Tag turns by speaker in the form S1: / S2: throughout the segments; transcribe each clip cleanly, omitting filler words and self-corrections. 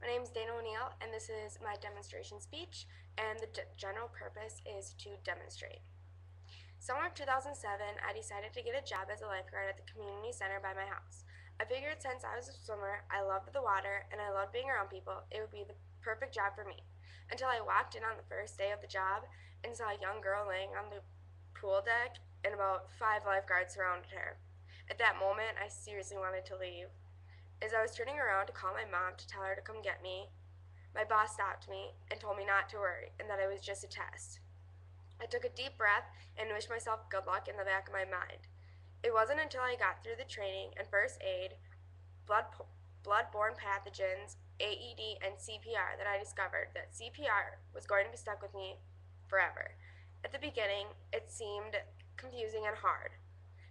S1: My name is Dana O'Neill, and this is my demonstration speech, and the general purpose is to demonstrate. Summer of 2007, I decided to get a job as a lifeguard at the community center by my house. I figured since I was a swimmer, I loved the water, and I loved being around people, it would be the perfect job for me. Until I walked in on the first day of the job and saw a young girl laying on the pool deck, and about 5 lifeguards surrounded her. At that moment, I seriously wanted to leave. As I was turning around to call my mom to tell her to come get me, my boss stopped me and told me not to worry and that it was just a test. I took a deep breath and wished myself good luck in the back of my mind. It wasn't until I got through the training and first aid, blood-borne pathogens, AED, and CPR that I discovered that CPR was going to be stuck with me forever. At the beginning, it seemed confusing and hard.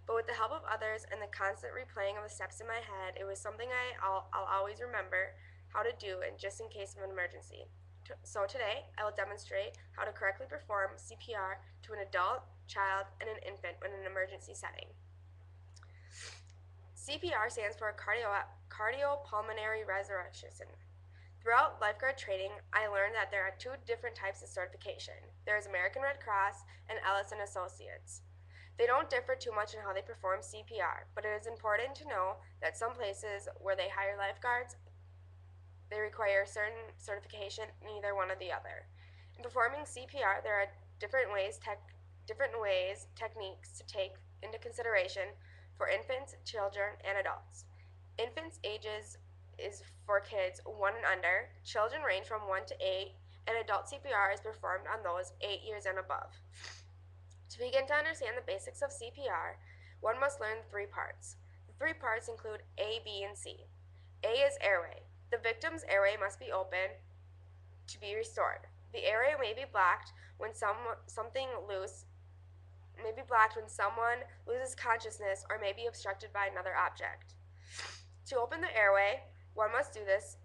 S1: But with the help of others and the constant replaying of the steps in my head, it was something I'll always remember how to do just in case of an emergency. So today, I will demonstrate how to correctly perform CPR to an adult, child, and an infant in an emergency setting. CPR stands for cardiopulmonary resuscitation. Throughout lifeguard training, I learned that there are 2 different types of certification. There is American Red Cross and Ellis & Associates. They don't differ too much in how they perform CPR, but it is important to know that some places where they hire lifeguards, they require certain certification in either one or the other. In performing CPR, there are different techniques to take into consideration for infants, children, and adults. Infants' ages is for kids 1 and under, children range from 1 to 8, and adult CPR is performed on those 8 years and above. To begin to understand the basics of CPR, one must learn the 3 parts. The 3 parts include A, B, and C. A is airway. The victim's airway must be open to be restored. The airway may be blocked when someone loses consciousness or may be obstructed by another object. To open the airway, one must do this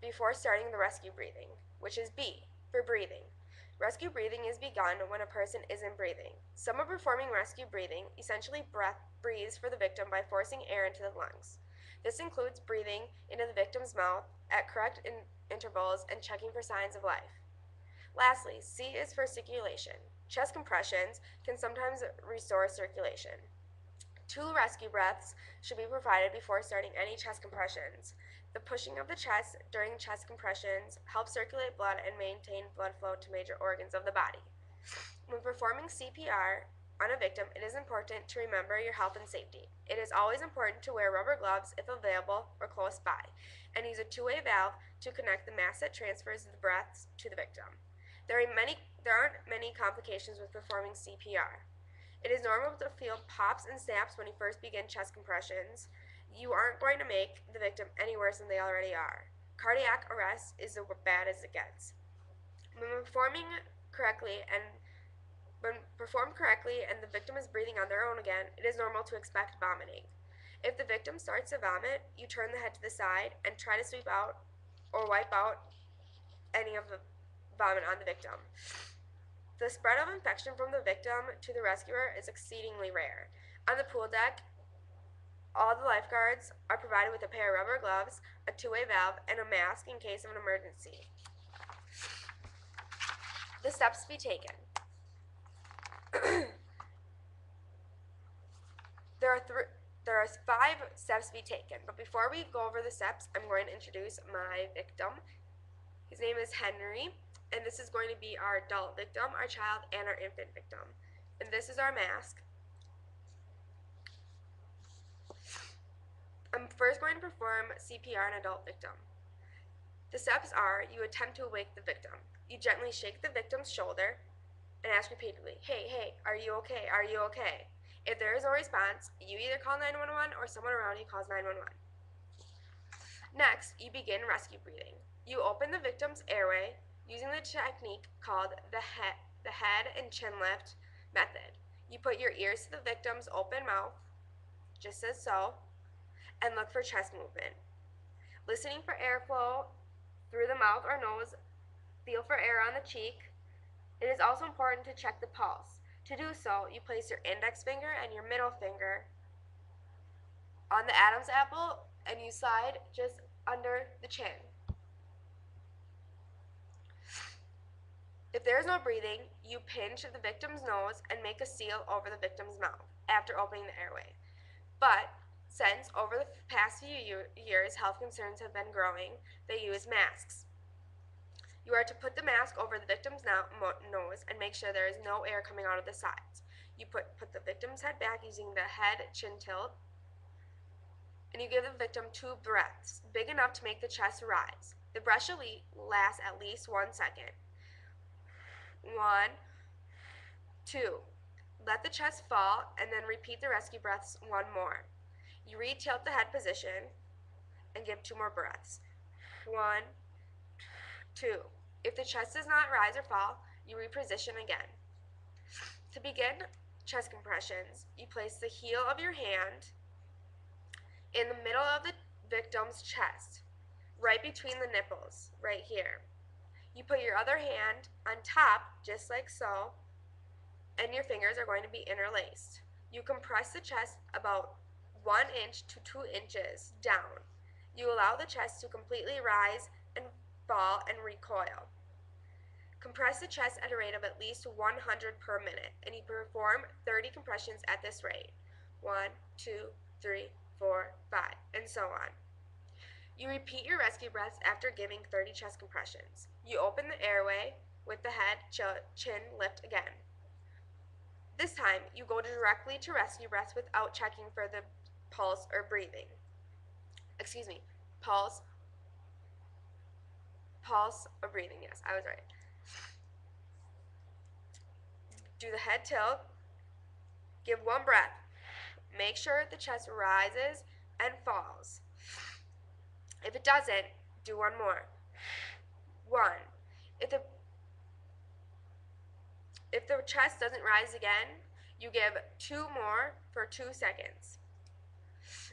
S1: before starting the rescue breathing, which is B, for breathing. Rescue breathing is begun when a person isn't breathing. Someone performing rescue breathing essentially breathes for the victim by forcing air into the lungs. This includes breathing into the victim's mouth at correct intervals and checking for signs of life. Lastly, C is for circulation. Chest compressions can sometimes restore circulation. 2 rescue breaths should be provided before starting any chest compressions. The pushing of the chest during chest compressions helps circulate blood and maintain blood flow to major organs of the body. When performing CPR on a victim, it is important to remember your health and safety. It is always important to wear rubber gloves if available or close by, and use a 2-way valve to connect the mass that transfers the breaths to the victim. There aren't many complications with performing CPR. It is normal to feel pops and snaps when you first begin chest compressions. You aren't going to make the victim any worse than they already are. Cardiac arrest is as bad as it gets. When performed correctly and the victim is breathing on their own again, it is normal to expect vomiting. If the victim starts to vomit, you turn the head to the side and try to sweep out or wipe out any of the vomit on the victim. The spread of infection from the victim to the rescuer is exceedingly rare. On the pool deck, all the lifeguards are provided with a pair of rubber gloves, a 2-way valve, and a mask in case of an emergency. The steps to be taken. There are 5 steps to be taken, but before we go over the steps, I'm going to introduce my victim. His name is Henry, and this is going to be our adult victim, our child, and our infant victim. And this is our mask. I'm first going to perform CPR on an adult victim. The steps are: you attempt to awake the victim. You gently shake the victim's shoulder and ask repeatedly, "Hey, hey, are you okay? Are you okay?" If there is no response, you either call 911 or someone around you calls 911. Next, you begin rescue breathing. You open the victim's airway using the technique called the head and chin lift method. You put your ears to the victim's open mouth, just as so, and look for chest movement. Listening for airflow through the mouth or nose, feel for air on the cheek. It is also important to check the pulse. To do so, you place your index finger and your middle finger on the Adam's apple and you slide just under the chin. there is no breathing, you pinch the victim's nose and make a seal over the victim's mouth after opening the airway. But since over the past few years health concerns have been growing, they use masks. You are to put the mask over the victim's nose and make sure there is no air coming out of the sides. You put the victim's head back using the head-chin tilt, and you give the victim 2 breaths, big enough to make the chest rise. The breath should last at least 1 second. 1, 2. Let the chest fall and then repeat the rescue breaths 1 more. You re-tilt the head position and give 2 more breaths. 1, 2. If the chest does not rise or fall, you reposition again. To begin chest compressions, you place the heel of your hand in the middle of the victim's chest, right between the nipples, right here. You put your other hand on top, just like so, and your fingers are going to be interlaced. You compress the chest about 1 inch to 2 inches down. You allow the chest to completely rise and fall and recoil. Compress the chest at a rate of at least 100 per minute, and you perform 30 compressions at this rate. 1, 2, 3, 4, 5, and so on. You repeat your rescue breaths after giving 30 chest compressions. You open the airway with the head, chin lift again. This time, you go directly to rescue breaths without checking for the pulse or breathing. Excuse me, pulse or breathing, yes, I was right. Do the head tilt, give 1 breath. Make sure the chest rises and falls. If it doesn't, do 1 more. 1. If the chest doesn't rise again, you give 2 more for 2 seconds.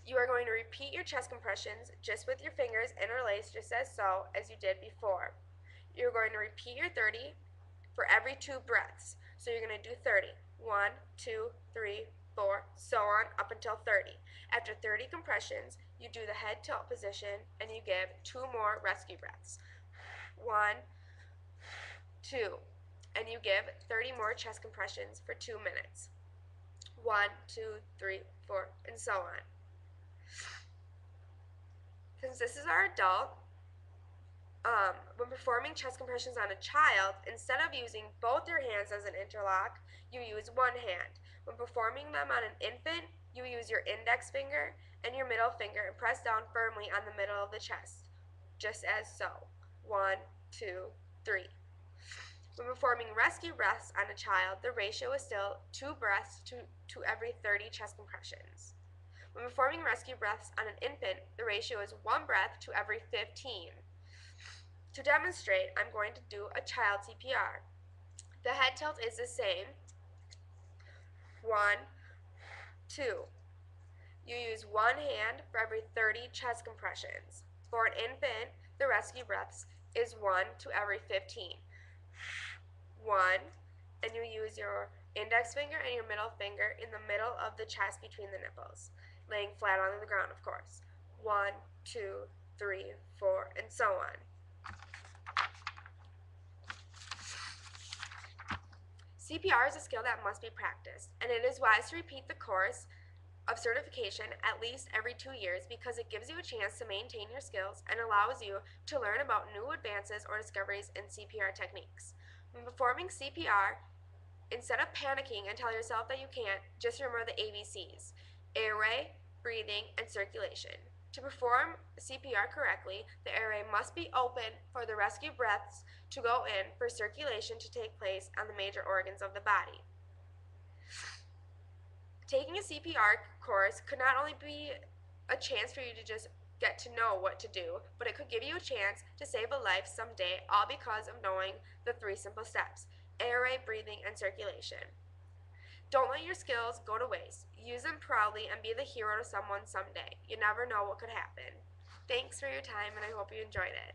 S1: You are going to repeat your chest compressions just with your fingers interlaced just as you did before. You're going to repeat your 30 for every 2 breaths. So you're going to do 30. 1, 2, 3, 4, so on up until 30. After 30 compressions, you do the head tilt position and you give 2 more rescue breaths. 1, 2, and you give 30 more chest compressions for 2 minutes. 1, 2, 3, 4, and so on. Since this is our adult, when performing chest compressions on a child, instead of using both your hands as an interlock, you use 1 hand. When performing them on an infant, you use your index finger and your middle finger and press down firmly on the middle of the chest, just as so. 1, 2, 3. When performing rescue breaths on a child, the ratio is still 2 breaths to every 30 chest compressions. When performing rescue breaths on an infant, the ratio is 1 breath to every 15. To demonstrate, I'm going to do a child CPR. The head tilt is the same. 1, 2. You use 1 hand for every 30 chest compressions. For an infant, the rescue breaths is 1 to every 15. 1, and you use your index finger and your middle finger in the middle of the chest between the nipples, laying flat on the ground, of course. 1, 2, 3, 4, and so on. CPR is a skill that must be practiced, and it is wise to repeat the course of certification at least every 2 years because it gives you a chance to maintain your skills and allows you to learn about new advances or discoveries in CPR techniques. When performing CPR, instead of panicking and tell yourself that you can't, just remember the ABCs: airway, breathing, and circulation. To perform CPR correctly, the airway must be open for the rescue breaths to go in for circulation to take place on the major organs of the body. Taking a CPR course could not only be a chance for you to just get to know what to do, but it could give you a chance to save a life someday, all because of knowing the 3 simple steps: airway, breathing, and circulation. Don't let your skills go to waste. Use them proudly and be the hero to someone someday. You never know what could happen. Thanks for your time, and I hope you enjoyed it.